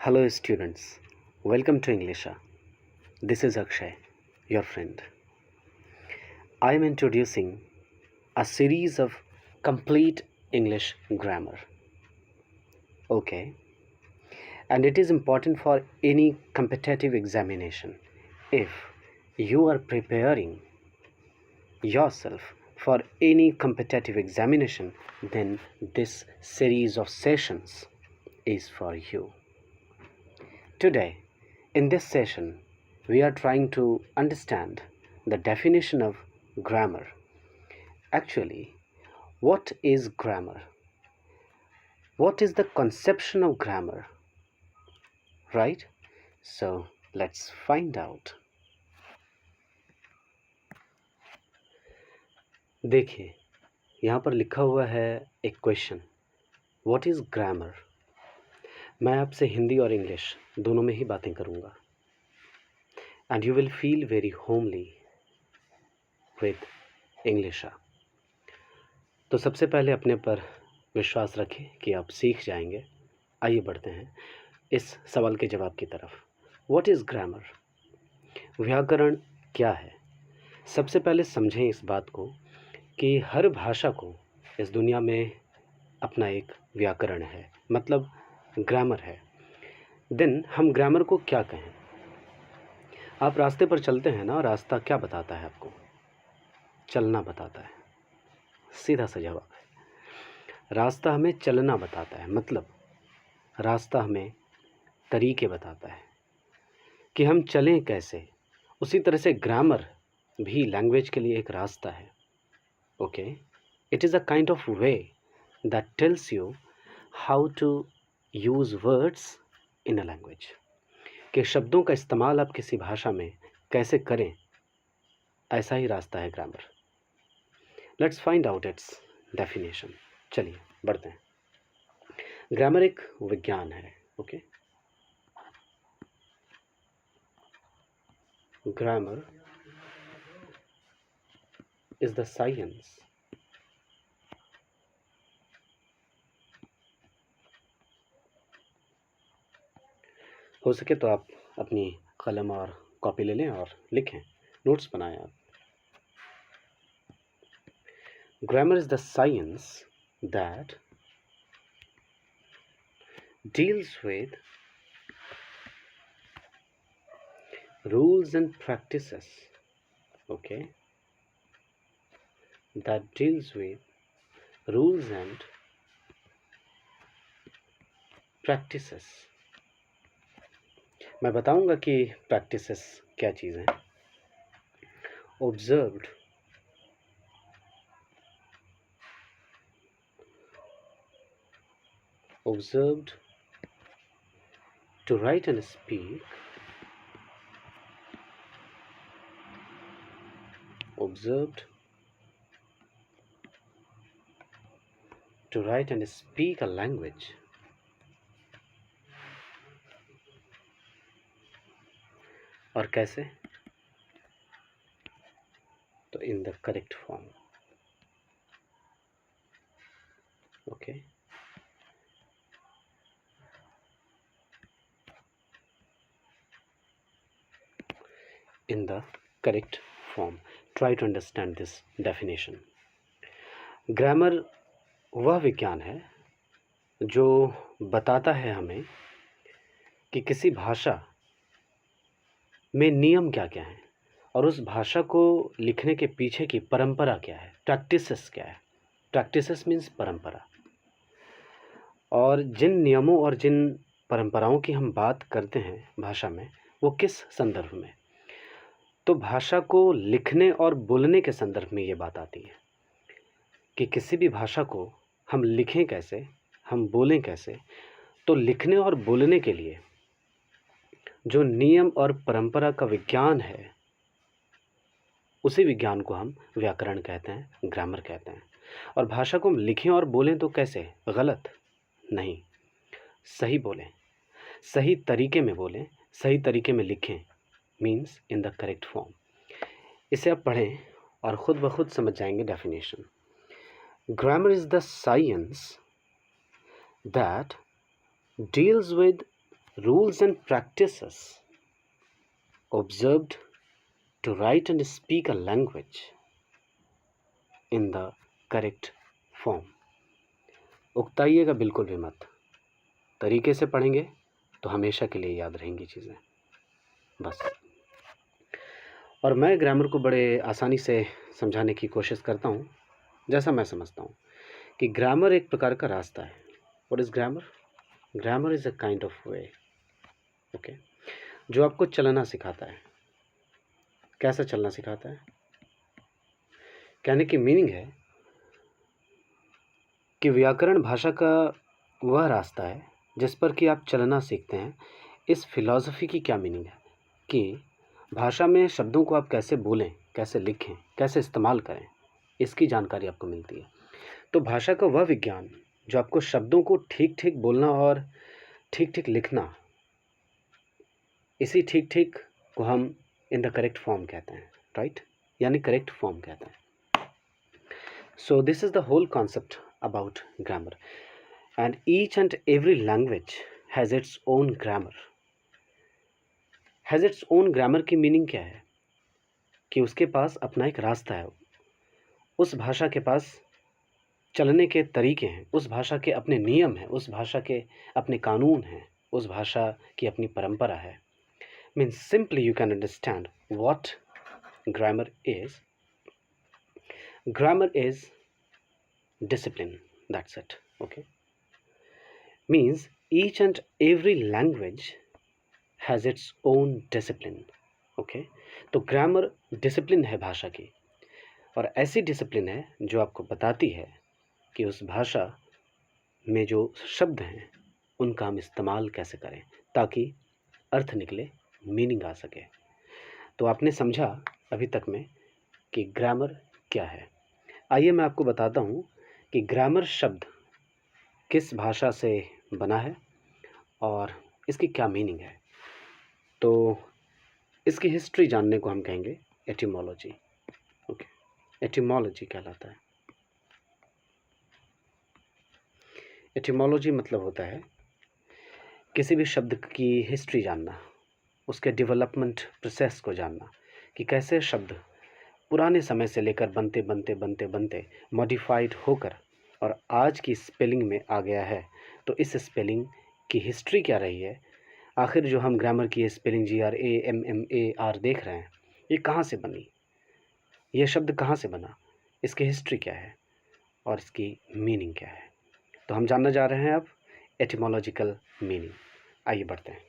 Hello, students. Welcome to Englisha. This is Akshay, your friend. I am introducing a series of complete English grammar. Okay, and it is important for any competitive examination. If you are preparing yourself for any competitive examination, then this series of sessions is for you. Today, in this session, we are trying to understand the definition of grammar. Actually, what is grammar? What is the conception of grammar? Right? So, let's find out. देखिए, यहाँ पर लिखा हुआ है एक question. What is grammar? मैं आपसे हिंदी और इंग्लिश दोनों में ही बातें करूँगा. And you will feel very homely with English. तो सबसे पहले अपने पर विश्वास रखें कि आप सीख जाएंगे. आइए बढ़ते हैं इस सवाल के जवाब की तरफ. What is grammar? व्याकरण क्या है? सबसे पहले समझें इस बात को कि हर भाषा को इस दुनिया में अपना एक व्याकरण है, मतलब ग्रामर है. देन हम ग्रामर को क्या कहें? आप रास्ते पर चलते हैं ना, रास्ता क्या बताता है आपको? चलना बताता है. सीधा सा जवाब है. रास्ता हमें चलना बताता है, मतलब रास्ता हमें तरीके बताता है कि हम चलें कैसे. उसी तरह से ग्रामर भी लैंग्वेज के लिए एक रास्ता है. Okay, it is a kind of way that tells you how to use words in a language, कि शब्दों का इस्तेमाल आप किसी भाषा में कैसे करें. ऐसा ही रास्ता है grammar. Let's find out it's definition. चलिए बढ़ते हैं. ग्रामर एक विज्ञान है. Okay, grammar is the science हो सके तो आप अपनी कलम और कॉपी ले लें और लिखें, नोट्स बनाएं आप. Grammar is the science that deals with rules and practices. Okay, that deals with rules and practices. मैं बताऊंगा कि practices क्या चीज़ है. Observed to write and speak, observed to write and speak a language. और कैसे? तो in the correct form. Okay, in the correct form. Try to understand this definition. Grammar वह विज्ञान है जो बताता है हमें कि किसी भाषा में नियम क्या क्या हैं और उस भाषा को लिखने के पीछे की परंपरा क्या है, प्रैक्टिसेस क्या है. प्रैक्टिसेस मीन्स परंपरा. और जिन नियमों और जिन परंपराओं की हम बात करते हैं भाषा में, वो किस संदर्भ में? तो भाषा को लिखने और बोलने के संदर्भ में ये बात आती है कि किसी भी भाषा को हम लिखें कैसे, हम बोलें कैसे. तो लिखने और बोलने के लिए जो नियम और परंपरा का विज्ञान है, उसी विज्ञान को हम व्याकरण कहते हैं, ग्रामर कहते हैं. और भाषा को हम लिखें और बोलें तो कैसे? गलत नहीं, सही बोलें, सही तरीके में बोलें, सही तरीके में लिखें. Means in the correct form. इसे आप पढ़ें और ख़ुद ब खुद समझ जाएंगे definition. Grammar is the science that deals with rules and practices observed to write and speak a language in the correct form. उकताइएगा बिल्कुल भी मत, तरीके से पढ़ेंगे तो हमेशा के लिए याद रहेंगी चीज़ें, बस। और मैं ग्रामर को बड़े आसानी से समझाने की कोशिश करता हूँ, जैसा मैं समझता हूँ कि ग्रामर एक प्रकार का रास्ता है। What is grammar? Grammar is a kind of way, okay, जो आपको चलना सिखाता है। कैसा चलना सिखाता है? कहने की मीनिंग है कि व्याकरण भाषा का वह रास्ता है जिस पर कि आप चलना सीखते हैं। इस फिलॉसफी की क्या मीनिंग है कि भाषा में शब्दों को आप कैसे बोलें, कैसे लिखें, कैसे इस्तेमाल करें, इसकी जानकारी आपको मिलती है। तो भाषा का वह विज्ञान जो आपको शब्दों को ठीक ठीक बोलना और ठीक ठीक लिखना, इसी ठीक ठीक को हम इन द करेक्ट फॉर्म कहते हैं, राइट, यानी करेक्ट फॉर्म कहते हैं। So this is the whole concept about grammar, and each and every language has its own grammar. Has its own grammar की मीनिंग क्या है कि उसके पास अपना एक रास्ता है, उस भाषा के पास चलने के तरीके हैं, उस भाषा के अपने नियम हैं, उस भाषा के अपने कानून हैं, उस भाषा की अपनी परंपरा है। Means simply you can understand what grammar is. Grammar is discipline, that's it, okay. Means each and every language has its own discipline, okay. तो ग्रामर डिसिप्लिन है भाषा की, और ऐसी डिसिप्लिन है जो आपको बताती है कि उस भाषा में जो शब्द हैं उनका हम इस्तेमाल कैसे करें ताकि अर्थ निकले, मीनिंग आ सके। तो आपने समझा अभी तक में कि ग्रामर क्या है। आइए मैं आपको बताता हूँ कि ग्रामर शब्द किस भाषा से बना है और इसकी क्या मीनिंग है। तो इसकी हिस्ट्री जानने को हम कहेंगे एटिमोलॉजी, ओके। एटिमोलॉजी कहलाता है। एटिमोलॉजी मतलब होता है किसी भी शब्द की हिस्ट्री जानना, उसके डेवलपमेंट प्रोसेस को जानना कि कैसे शब्द पुराने समय से लेकर बनते बनते बनते बनते मॉडिफाइड होकर और आज की स्पेलिंग में आ गया है। तो इस स्पेलिंग की हिस्ट्री क्या रही है, आखिर जो हम ग्रामर की स्पेलिंग GRAMMAR देख रहे हैं, ये कहाँ से बनी, ये शब्द कहाँ से बना, इसकी हिस्ट्री क्या है और इसकी मीनिंग क्या है। तो हम जानना जा रहे हैं अब एटिमोलॉजिकल मीनिंग। आइए बढ़ते हैं।